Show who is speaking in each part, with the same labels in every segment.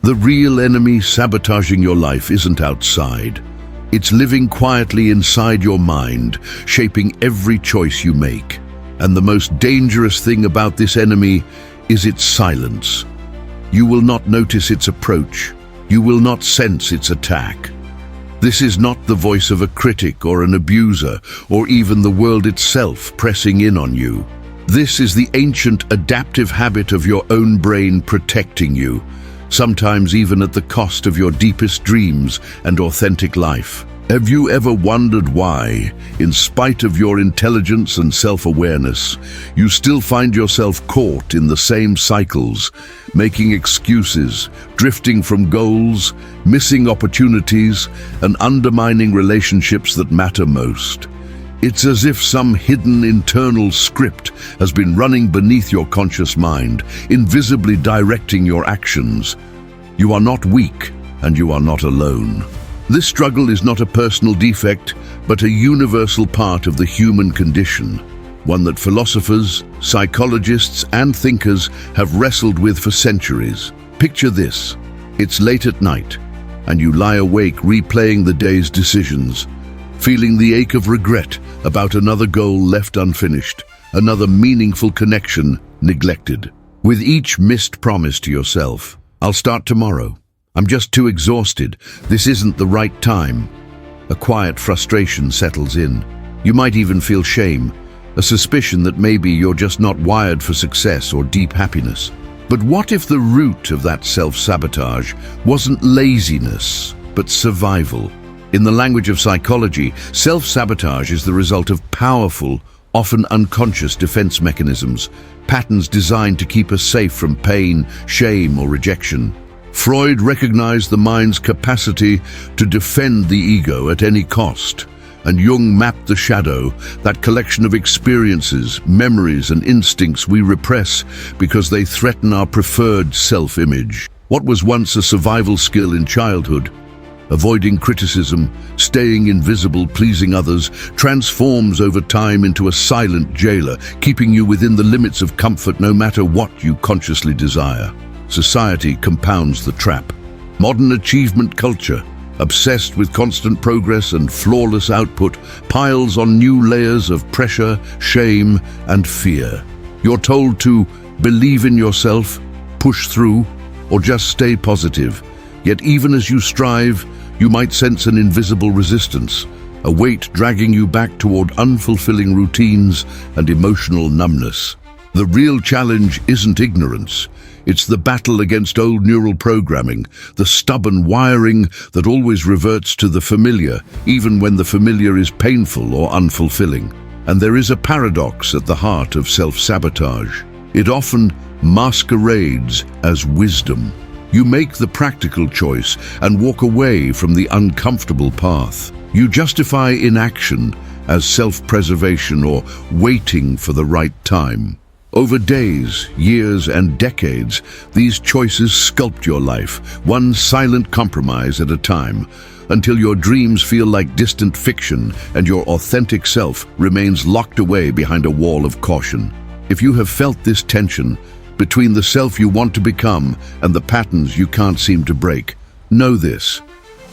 Speaker 1: The real enemy sabotaging your life isn't outside. It's living quietly inside your mind, shaping every choice you make. And the most dangerous thing about this enemy is its silence. You will not notice its approach. You will not sense its attack. This is not the voice of a critic or an abuser, or even the world itself pressing in on you. This is the ancient adaptive habit of your own brain protecting you, sometimes even at the cost of your deepest dreams and authentic life. Have you ever wondered why, in spite of your intelligence and self-awareness, you still find yourself caught in the same cycles, making excuses, drifting from goals, missing opportunities, and undermining relationships that matter most? It's as if some hidden internal script has been running beneath your conscious mind, invisibly directing your actions. You are not weak, and you are not alone. This struggle is not a personal defect, but a universal part of the human condition, one that philosophers, psychologists, and thinkers have wrestled with for centuries. Picture this. It's late at night, and you lie awake replaying the day's decisions, feeling the ache of regret about another goal left unfinished, another meaningful connection neglected. With each missed promise to yourself, "I'll start tomorrow. I'm just too exhausted. This isn't the right time." A quiet frustration settles in. You might even feel shame, a suspicion that maybe you're just not wired for success or deep happiness. But what if the root of that self-sabotage wasn't laziness, but survival? In the language of psychology, self-sabotage is the result of powerful, often unconscious defense mechanisms, patterns designed to keep us safe from pain, shame, or rejection. Freud recognized the mind's capacity to defend the ego at any cost, and Jung mapped the shadow, that collection of experiences, memories, and instincts we repress because they threaten our preferred self-image. What was once a survival skill in childhood, avoiding criticism, staying invisible, pleasing others, transforms over time into a silent jailer, keeping you within the limits of comfort no matter what you consciously desire. Society compounds the trap. Modern achievement culture, obsessed with constant progress and flawless output, piles on new layers of pressure, shame, and fear. You're told to believe in yourself, push through, or just stay positive. Yet even as you strive, you might sense an invisible resistance, a weight dragging you back toward unfulfilling routines and emotional numbness. The real challenge isn't ignorance. It's the battle against old neural programming, the stubborn wiring that always reverts to the familiar, even when the familiar is painful or unfulfilling. And there is a paradox at the heart of self-sabotage. It often masquerades as wisdom. You make the practical choice and walk away from the uncomfortable path. You justify inaction as self-preservation or waiting for the right time. Over days, years, and decades, these choices sculpt your life, one silent compromise at a time, until your dreams feel like distant fiction and your authentic self remains locked away behind a wall of caution. If you have felt this tension between the self you want to become and the patterns you can't seem to break, know this.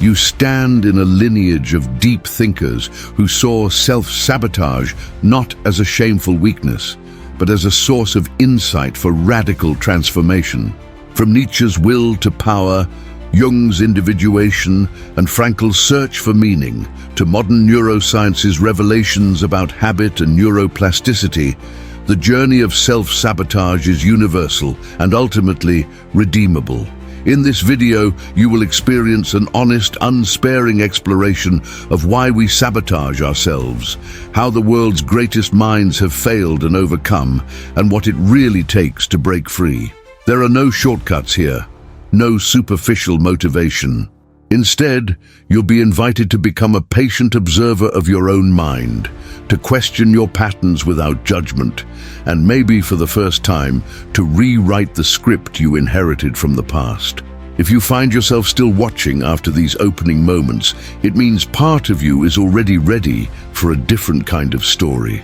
Speaker 1: You stand in a lineage of deep thinkers who saw self-sabotage not as a shameful weakness, but as a source of insight for radical transformation. From Nietzsche's will to power, Jung's individuation, and Frankl's search for meaning, to modern neuroscience's revelations about habit and neuroplasticity, the journey of self-sabotage is universal and ultimately redeemable. In this video, you will experience an honest, unsparing exploration of why we sabotage ourselves, how the world's greatest minds have failed and overcome, and what it really takes to break free. There are no shortcuts here, no superficial motivation. Instead, you'll be invited to become a patient observer of your own mind, to question your patterns without judgment, and maybe for the first time, to rewrite the script you inherited from the past. If you find yourself still watching after these opening moments, it means part of you is already ready for a different kind of story.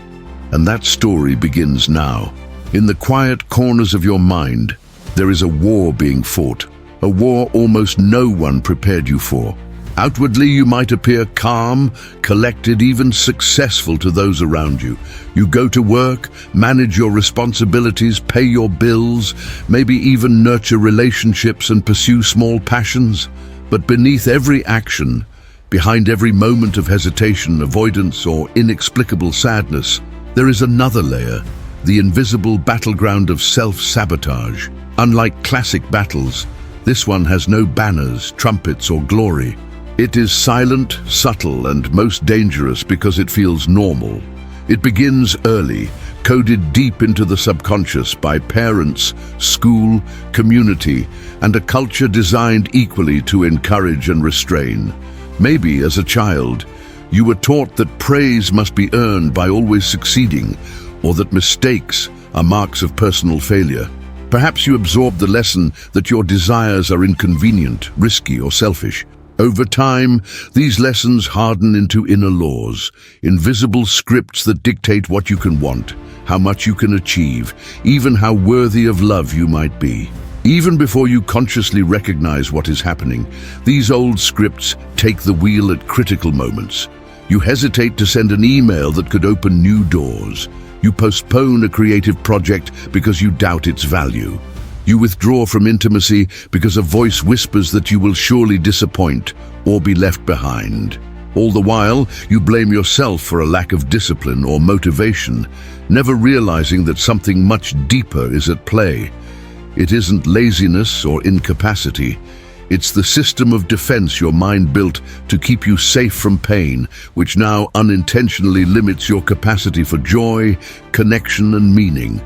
Speaker 1: And that story begins now. In the quiet corners of your mind, there is a war being fought, a war almost no one prepared you for. Outwardly, you might appear calm, collected, even successful to those around you. You go to work, manage your responsibilities, pay your bills, maybe even nurture relationships and pursue small passions. But beneath every action, behind every moment of hesitation, avoidance, or inexplicable sadness, there is another layer, the invisible battleground of self-sabotage. Unlike classic battles, this one has no banners, trumpets, or glory. It is silent, subtle, and most dangerous because it feels normal. It begins early, coded deep into the subconscious by parents, school, community, and a culture designed equally to encourage and restrain. Maybe, as a child, you were taught that praise must be earned by always succeeding, or that mistakes are marks of personal failure. Perhaps you absorbed the lesson that your desires are inconvenient, risky, or selfish. Over time, these lessons harden into inner laws, invisible scripts that dictate what you can want, how much you can achieve, even how worthy of love you might be. Even before you consciously recognize what is happening, these old scripts take the wheel at critical moments. You hesitate to send an email that could open new doors. You postpone a creative project because you doubt its value. You withdraw from intimacy because a voice whispers that you will surely disappoint or be left behind. All the while, you blame yourself for a lack of discipline or motivation, never realizing that something much deeper is at play. It isn't laziness or incapacity. It's the system of defense your mind built to keep you safe from pain, which now unintentionally limits your capacity for joy, connection, and meaning.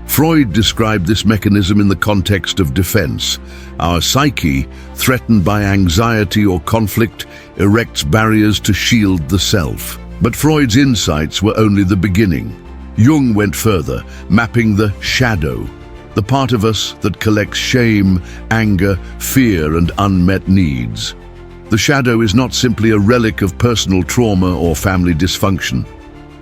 Speaker 1: Freud described this mechanism in the context of defense. Our psyche, threatened by anxiety or conflict, erects barriers to shield the self. But Freud's insights were only the beginning. Jung went further, mapping the shadow, the part of us that collects shame, anger, fear, and unmet needs. The shadow is not simply a relic of personal trauma or family dysfunction.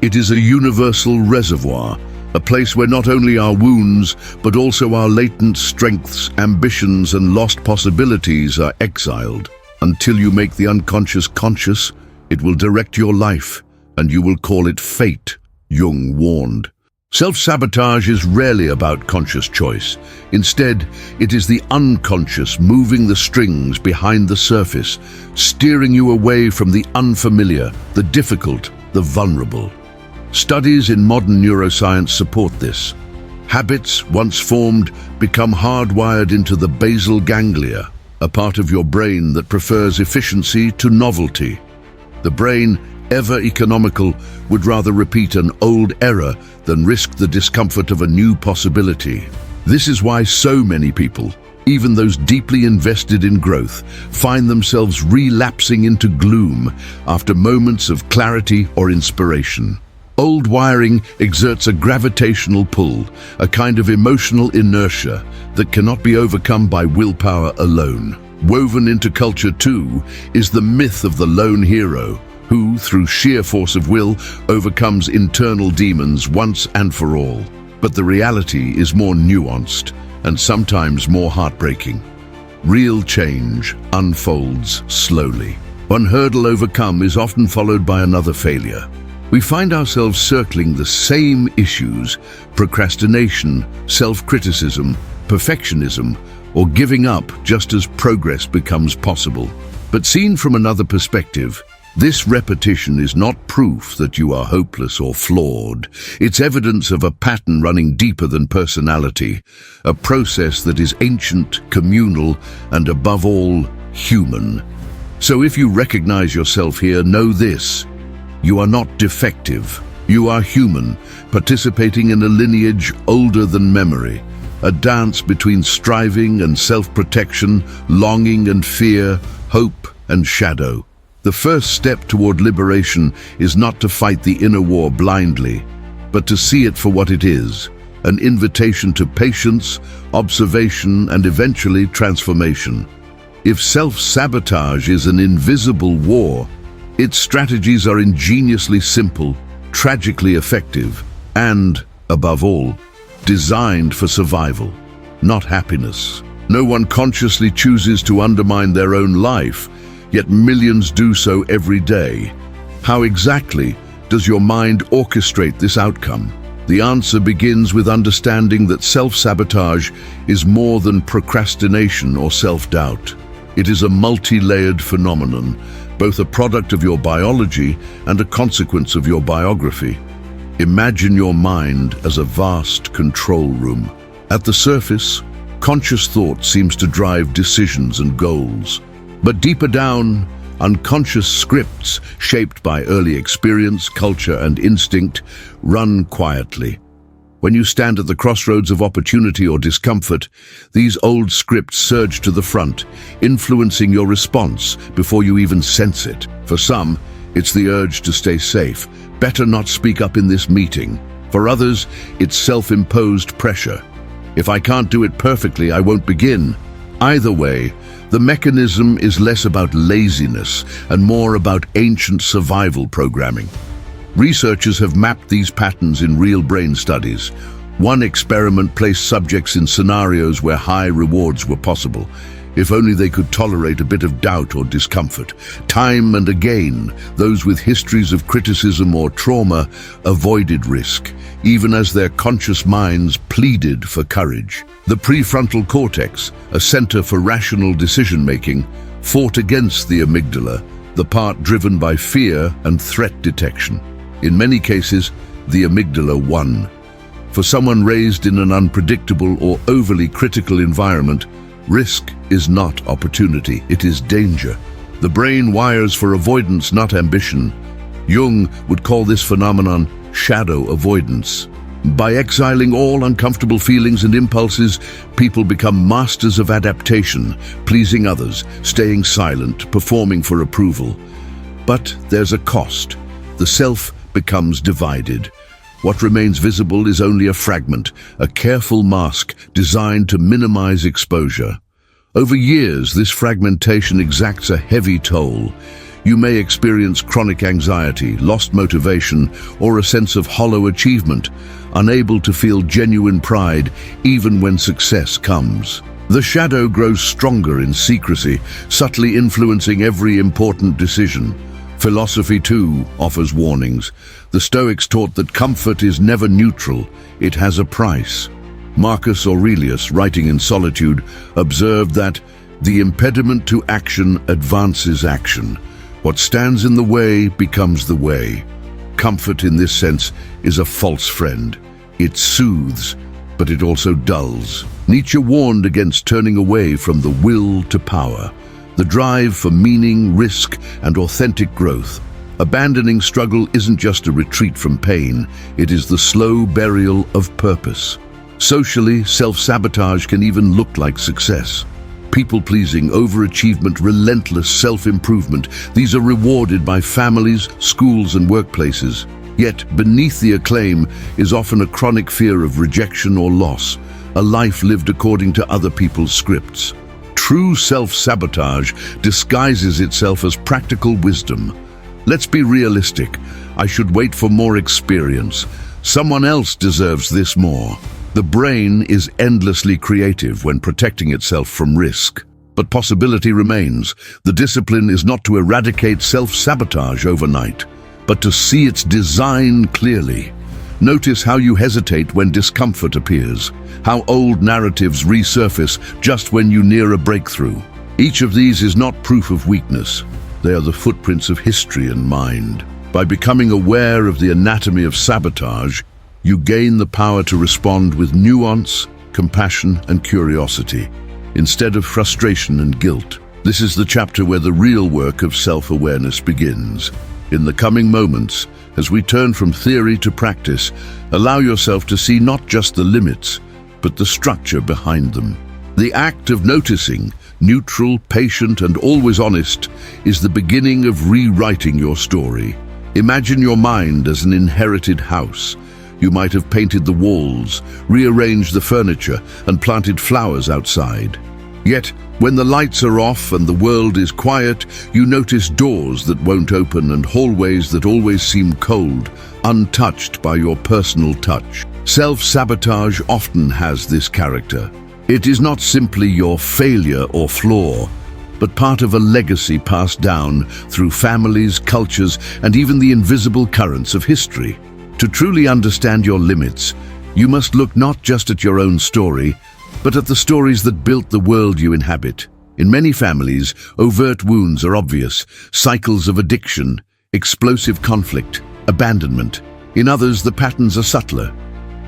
Speaker 1: It is a universal reservoir, a place where not only our wounds, but also our latent strengths, ambitions, and lost possibilities are exiled. Until you make the unconscious conscious, it will direct your life, and you will call it fate, Jung warned. Self-sabotage is rarely about conscious choice. Instead, it is the unconscious moving the strings behind the surface, steering you away from the unfamiliar, the difficult, the vulnerable. Studies in modern neuroscience support this. Habits, once formed, become hardwired into the basal ganglia, a part of your brain that prefers efficiency to novelty. The brain, ever economical, would rather repeat an old error than risk the discomfort of a new possibility. This is why so many people, even those deeply invested in growth, find themselves relapsing into gloom after moments of clarity or inspiration. Old wiring exerts a gravitational pull, a kind of emotional inertia that cannot be overcome by willpower alone. Woven into culture, too, is the myth of the lone hero, who, through sheer force of will, overcomes internal demons once and for all. But the reality is more nuanced and sometimes more heartbreaking. Real change unfolds slowly. One hurdle overcome is often followed by another failure. We find ourselves circling the same issues: procrastination, self-criticism, perfectionism, or giving up just as progress becomes possible. But seen from another perspective, this repetition is not proof that you are hopeless or flawed. It's evidence of a pattern running deeper than personality, a process that is ancient, communal, and above all, human. So if you recognize yourself here, know this: you are not defective. You are human, participating in a lineage older than memory, a dance between striving and self-protection, longing and fear, hope and shadow. The first step toward liberation is not to fight the inner war blindly, but to see it for what it is, an invitation to patience, observation, and eventually transformation. If self-sabotage is an invisible war, its strategies are ingeniously simple, tragically effective, and, above all, designed for survival, not happiness. No one consciously chooses to undermine their own life, yet millions do so every day. How exactly does your mind orchestrate this outcome? The answer begins with understanding that self-sabotage is more than procrastination or self-doubt. It is a multi-layered phenomenon, both a product of your biology and a consequence of your biography. Imagine your mind as a vast control room. At the surface, conscious thought seems to drive decisions and goals. But deeper down, unconscious scripts, shaped by early experience, culture, and instinct, run quietly. When you stand at the crossroads of opportunity or discomfort, these old scripts surge to the front, influencing your response before you even sense it. For some, it's the urge to stay safe. Better not speak up in this meeting. For others, it's self-imposed pressure. If I can't do it perfectly, I won't begin. Either way, the mechanism is less about laziness and more about ancient survival programming. Researchers have mapped these patterns in real brain studies. One experiment placed subjects in scenarios where high rewards were possible, if only they could tolerate a bit of doubt or discomfort. Time and again, those with histories of criticism or trauma avoided risk, even as their conscious minds pleaded for courage. The prefrontal cortex, a center for rational decision-making, fought against the amygdala, the part driven by fear and threat detection. In many cases, the amygdala won. For someone raised in an unpredictable or overly critical environment, risk is not opportunity, it is danger. The brain wires for avoidance, not ambition. Jung would call this phenomenon shadow avoidance. By exiling all uncomfortable feelings and impulses, people become masters of adaptation, pleasing others, staying silent, performing for approval. But there's a cost. The self becomes divided. What remains visible is only a fragment, a careful mask designed to minimize exposure. Over years, this fragmentation exacts a heavy toll. You may experience chronic anxiety, lost motivation, or a sense of hollow achievement, unable to feel genuine pride even when success comes. The shadow grows stronger in secrecy, subtly influencing every important decision. Philosophy, too, offers warnings. The Stoics taught that comfort is never neutral, it has a price. Marcus Aurelius, writing in solitude, observed that the impediment to action advances action. What stands in the way becomes the way. Comfort in this sense is a false friend. It soothes, but it also dulls. Nietzsche warned against turning away from the will to power, the drive for meaning, risk, and authentic growth. Abandoning struggle isn't just a retreat from pain, it is the slow burial of purpose. Socially, self-sabotage can even look like success. People-pleasing, overachievement, relentless self-improvement, these are rewarded by families, schools, and workplaces. Yet, beneath the acclaim is often a chronic fear of rejection or loss, a life lived according to other people's scripts. True self-sabotage disguises itself as practical wisdom. Let's be realistic. I should wait for more experience. Someone else deserves this more. The brain is endlessly creative when protecting itself from risk. But possibility remains. The discipline is not to eradicate self-sabotage overnight, but to see its design clearly. Notice how you hesitate when discomfort appears, how old narratives resurface just when you near a breakthrough. Each of these is not proof of weakness. They are the footprints of history and mind. By becoming aware of the anatomy of sabotage, you gain the power to respond with nuance, compassion, and curiosity, instead of frustration and guilt. This is the chapter where the real work of self-awareness begins. In the coming moments, as we turn from theory to practice, allow yourself to see not just the limits, but the structure behind them. The act of noticing, neutral, patient, and always honest, is the beginning of rewriting your story. Imagine your mind as an inherited house. You might have painted the walls, rearranged the furniture, and planted flowers outside. Yet, when the lights are off and the world is quiet, you notice doors that won't open and hallways that always seem cold, untouched by your personal touch. Self-sabotage often has this character. It is not simply your failure or flaw, but part of a legacy passed down through families, cultures, and even the invisible currents of history. To truly understand your limits, you must look not just at your own story, but at the stories that built the world you inhabit. In many families, overt wounds are obvious, cycles of addiction, explosive conflict, abandonment. In others, the patterns are subtler.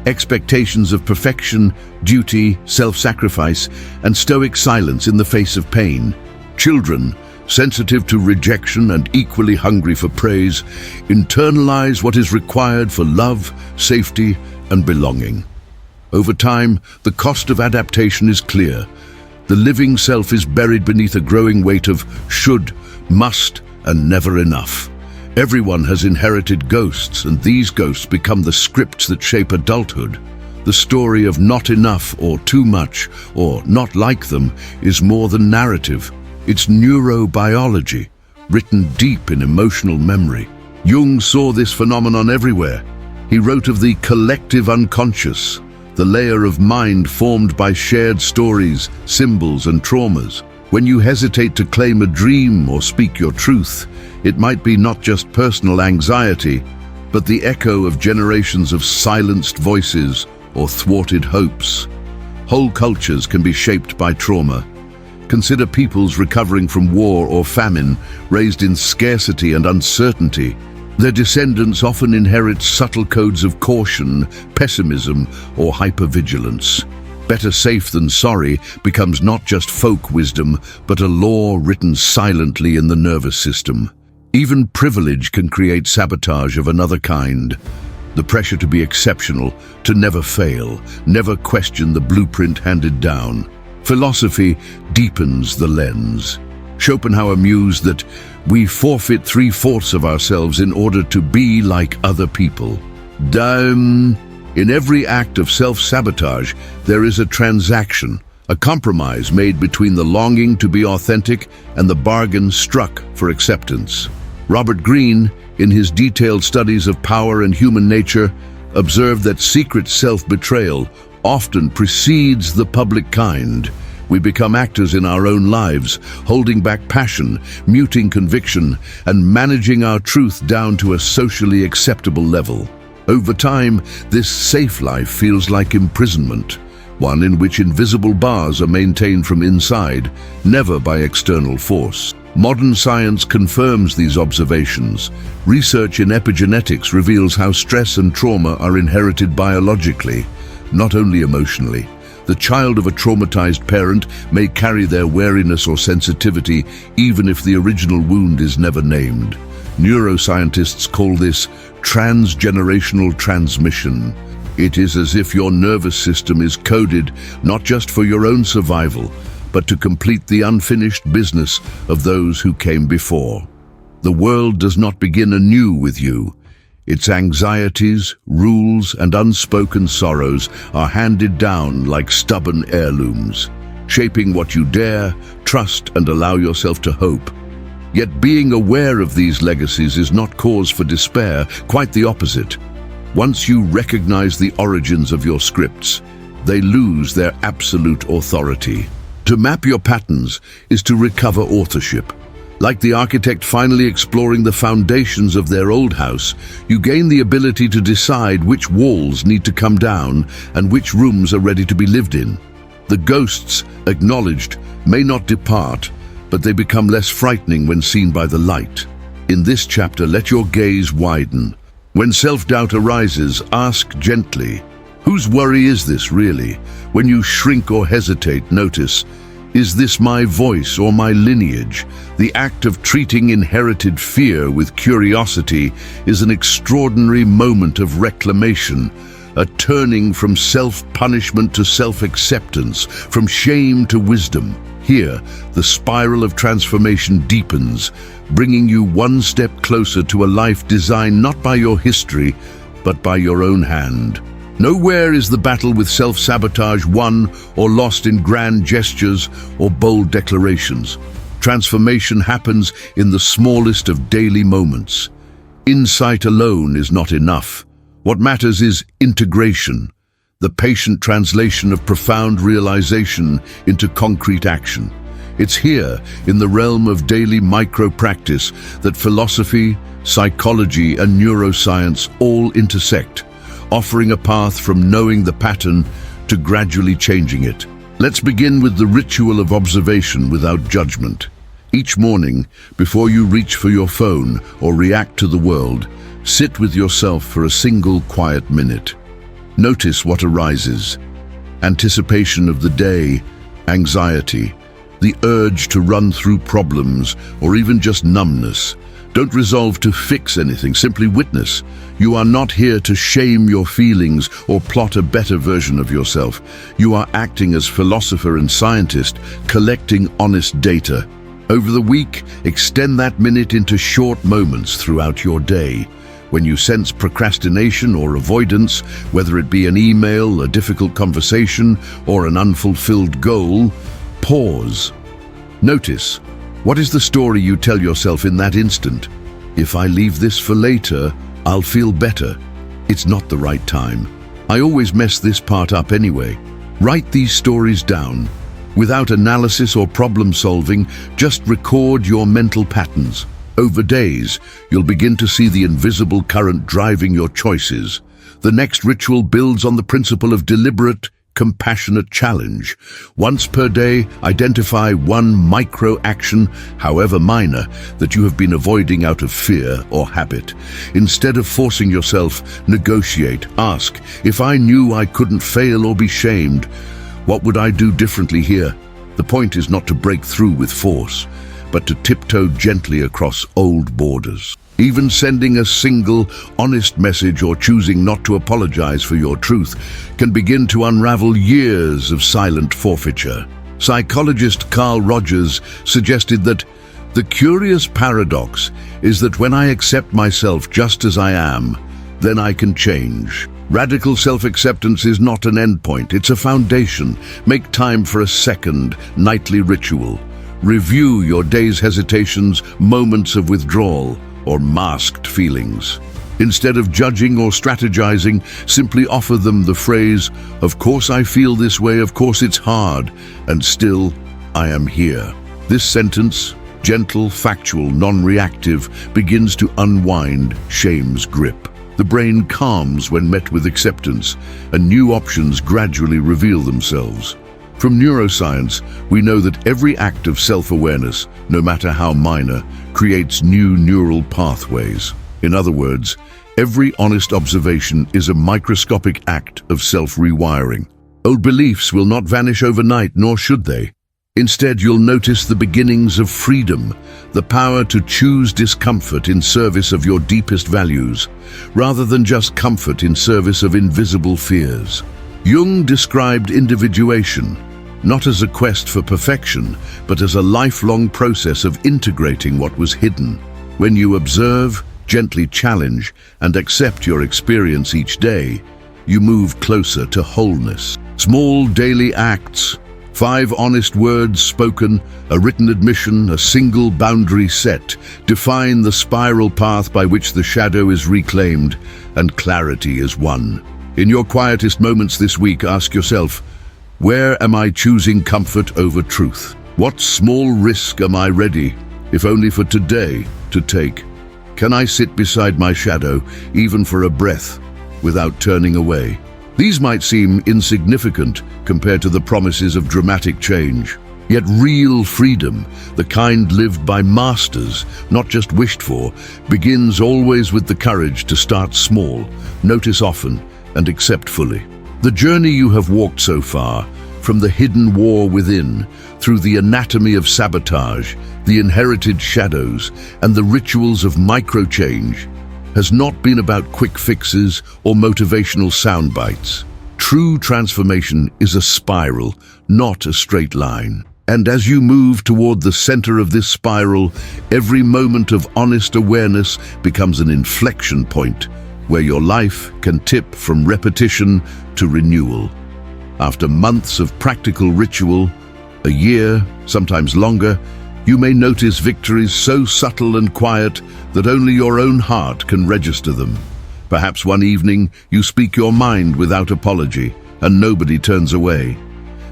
Speaker 1: Expectations of perfection, duty, self-sacrifice, and stoic silence in the face of pain. Children, sensitive to rejection and equally hungry for praise, internalize what is required for love, safety, and belonging. Over time, the cost of adaptation is clear. The living self is buried beneath a growing weight of should, must, and never enough. Everyone has inherited ghosts, and these ghosts become the scripts that shape adulthood. The story of not enough or too much or not like them is more than narrative. It's neurobiology, written deep in emotional memory. Jung saw this phenomenon everywhere. He wrote of the collective unconscious, the layer of mind formed by shared stories, symbols, and traumas. When you hesitate to claim a dream or speak your truth, it might be not just personal anxiety, but the echo of generations of silenced voices or thwarted hopes. Whole cultures can be shaped by trauma. Consider peoples recovering from war or famine, raised in scarcity and uncertainty. Their descendants often inherit subtle codes of caution, pessimism, or hypervigilance. Better safe than sorry becomes not just folk wisdom, but a law written silently in the nervous system. Even privilege can create sabotage of another kind. The pressure to be exceptional, to never fail, never question the blueprint handed down. Philosophy deepens the lens. Schopenhauer mused that we forfeit 3/4 of ourselves in order to be like other people. In every act of self-sabotage, there is a transaction, a compromise made between the longing to be authentic and the bargain struck for acceptance. Robert Greene, in his detailed studies of power and human nature, observed that secret self-betrayal often precedes the public kind. We become actors in our own lives, holding back passion, muting conviction, and managing our truth down to a socially acceptable level. Over time, this safe life feels like imprisonment, one in which invisible bars are maintained from inside, never by external force. Modern science confirms these observations. Research in epigenetics reveals how stress and trauma are inherited biologically, not only emotionally. The child of a traumatized parent may carry their wariness or sensitivity even if the original wound is never named. Neuroscientists call this transgenerational transmission. It is as if your nervous system is coded not just for your own survival, but to complete the unfinished business of those who came before. The world does not begin anew with you. Its anxieties, rules, and unspoken sorrows are handed down like stubborn heirlooms, shaping what you dare, trust, and allow yourself to hope. Yet being aware of these legacies is not cause for despair, quite the opposite. Once you recognize the origins of your scripts, they lose their absolute authority. To map your patterns is to recover authorship. Like the architect finally exploring the foundations of their old house, you gain the ability to decide which walls need to come down and which rooms are ready to be lived in. The ghosts, acknowledged, may not depart, but they become less frightening when seen by the light. In this chapter, let your gaze widen. When self-doubt arises, ask gently, whose worry is this really? When you shrink or hesitate, notice, is this my voice or my lineage? The act of treating inherited fear with curiosity is an extraordinary moment of reclamation, a turning from self-punishment to self-acceptance, from shame to wisdom. Here, the spiral of transformation deepens, bringing you one step closer to a life designed not by your history, but by your own hand. Nowhere is the battle with self-sabotage won or lost in grand gestures or bold declarations. Transformation happens in the smallest of daily moments. Insight alone is not enough. What matters is integration, the patient translation of profound realization into concrete action. It's here, in the realm of daily micro-practice, that philosophy, psychology, and neuroscience all intersect, offering a path from knowing the pattern to gradually changing it. Let's begin with the ritual of observation without judgment. Each morning, before you reach for your phone or react to the world, sit with yourself for a single quiet minute. Notice what arises: anticipation of the day, anxiety, the urge to run through problems, or even just numbness. Don't resolve to fix anything, simply witness. You are not here to shame your feelings or plot a better version of yourself. You are acting as philosopher and scientist, collecting honest data. Over the week, extend that minute into short moments throughout your day. When you sense procrastination or avoidance, whether it be an email, a difficult conversation, or an unfulfilled goal, pause. Notice, what is the story you tell yourself in that instant? If I leave this for later, I'll feel better. It's not the right time. I always mess this part up anyway. Write these stories down. Without analysis or problem solving, just record your mental patterns. Over days, you'll begin to see the invisible current driving your choices. The next ritual builds on the principle of deliberate, compassionate challenge. Once per day, identify one micro-action, however minor, that you have been avoiding out of fear or habit. Instead of forcing yourself, negotiate. Ask, if I knew I couldn't fail or be shamed, what would I do differently here? The point is not to break through with force, but to tiptoe gently across old borders. Even sending a single, honest message or choosing not to apologize for your truth can begin to unravel years of silent forfeiture. Psychologist Carl Rogers suggested that the curious paradox is that when I accept myself just as I am, then I can change. Radical self-acceptance is not an endpoint, it's a foundation. Make time for a second, nightly ritual. Review your day's hesitations, moments of withdrawal, or masked feelings. Instead of judging or strategizing, simply offer them the phrase, "Of course I feel this way, of course it's hard, and still I am here." This sentence, gentle, factual, non-reactive, begins to unwind shame's grip. The brain calms when met with acceptance, and new options gradually reveal themselves. From neuroscience, we know that every act of self-awareness, no matter how minor, creates new neural pathways. In other words, every honest observation is a microscopic act of self-rewiring. Old beliefs will not vanish overnight, nor should they. Instead, you'll notice the beginnings of freedom, the power to choose discomfort in service of your deepest values, rather than just comfort in service of invisible fears. Jung described individuation not as a quest for perfection, but as a lifelong process of integrating what was hidden. When you observe, gently challenge, and accept your experience each day, you move closer to wholeness. Small daily acts, 5 honest words spoken, a written admission, a single boundary set, define the spiral path by which the shadow is reclaimed and clarity is won. In your quietest moments this week, ask yourself, where am I choosing comfort over truth? What small risk am I ready, if only for today, to take? Can I sit beside my shadow, even for a breath, without turning away? These might seem insignificant compared to the promises of dramatic change. Yet real freedom, the kind lived by masters, not just wished for, begins always with the courage to start small, notice often, and accept fully. The journey you have walked so far, from the hidden war within, through the anatomy of sabotage, the inherited shadows, and the rituals of micro-change, has not been about quick fixes or motivational sound bites. True transformation is a spiral, not a straight line. And as you move toward the center of this spiral, every moment of honest awareness becomes an inflection point, where your life can tip from repetition to renewal. After months of practical ritual, a year, sometimes longer, you may notice victories so subtle and quiet that only your own heart can register them. Perhaps one evening you speak your mind without apology, and nobody turns away.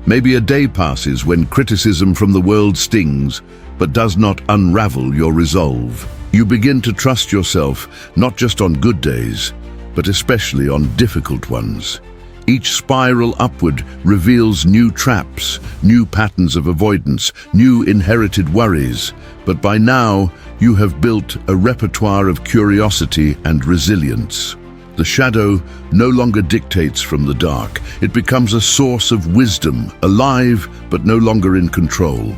Speaker 1: Maybe a day passes when criticism from the world stings, but does not unravel your resolve. You begin to trust yourself, not just on good days, but especially on difficult ones. Each spiral upward reveals new traps, new patterns of avoidance, new inherited worries. But by now, you have built a repertoire of curiosity and resilience. The shadow no longer dictates from the dark. It becomes a source of wisdom, alive but no longer in control.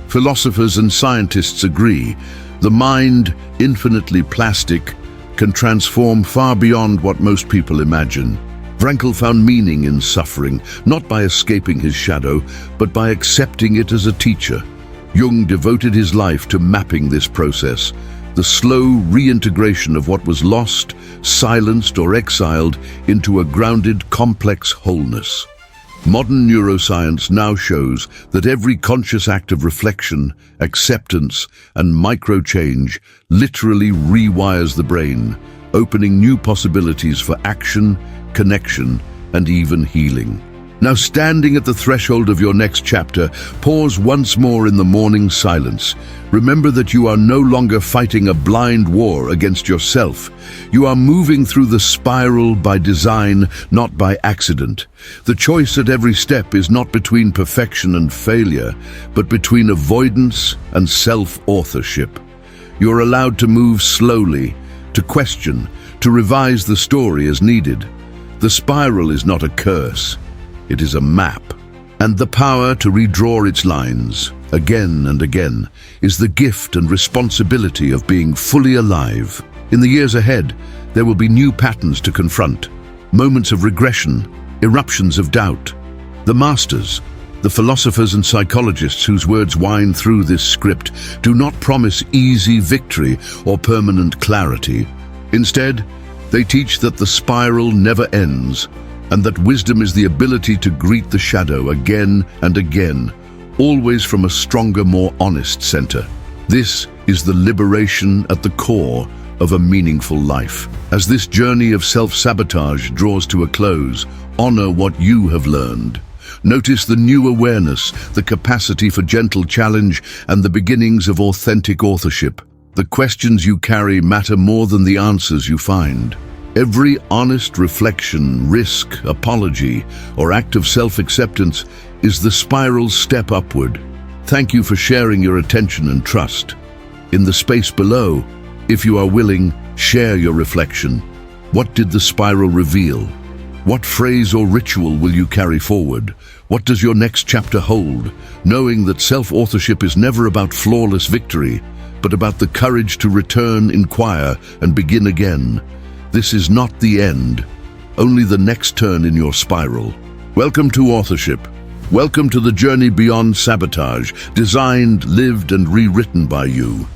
Speaker 1: Philosophers and scientists agree, the mind, infinitely plastic, can transform far beyond what most people imagine. Frankl found meaning in suffering, not by escaping his shadow, but by accepting it as a teacher. Jung devoted his life to mapping this process, the slow reintegration of what was lost, silenced or exiled into a grounded, complex wholeness. Modern neuroscience now shows that every conscious act of reflection, acceptance, and micro-change literally rewires the brain, opening new possibilities for action, connection, and even healing. Now, standing at the threshold of your next chapter, pause once more in the morning silence. Remember that you are no longer fighting a blind war against yourself. You are moving through the spiral by design, not by accident. The choice at every step is not between perfection and failure, but between avoidance and self-authorship. You're allowed to move slowly, to question, to revise the story as needed. The spiral is not a curse. It is a map, and the power to redraw its lines, again and again, is the gift and responsibility of being fully alive. In the years ahead, there will be new patterns to confront, moments of regression, eruptions of doubt. The masters, the philosophers and psychologists whose words wind through this script, do not promise easy victory or permanent clarity. Instead, they teach that the spiral never ends, and that wisdom is the ability to greet the shadow again and again, always from a stronger, more honest center. This is the liberation at the core of a meaningful life. As this journey of self-sabotage draws to a close, honor what you have learned. Notice the new awareness, the capacity for gentle challenge, and the beginnings of authentic authorship. The questions you carry matter more than the answers you find. Every honest reflection, risk, apology, or act of self-acceptance is the spiral's step upward. Thank you for sharing your attention and trust. In the space below, if you are willing, share your reflection. What did the spiral reveal? What phrase or ritual will you carry forward? What does your next chapter hold? Knowing that self-authorship is never about flawless victory, but about the courage to return, inquire, and begin again. This is not the end, only the next turn in your spiral. Welcome to authorship. Welcome to the journey beyond sabotage, designed, lived, and rewritten by you.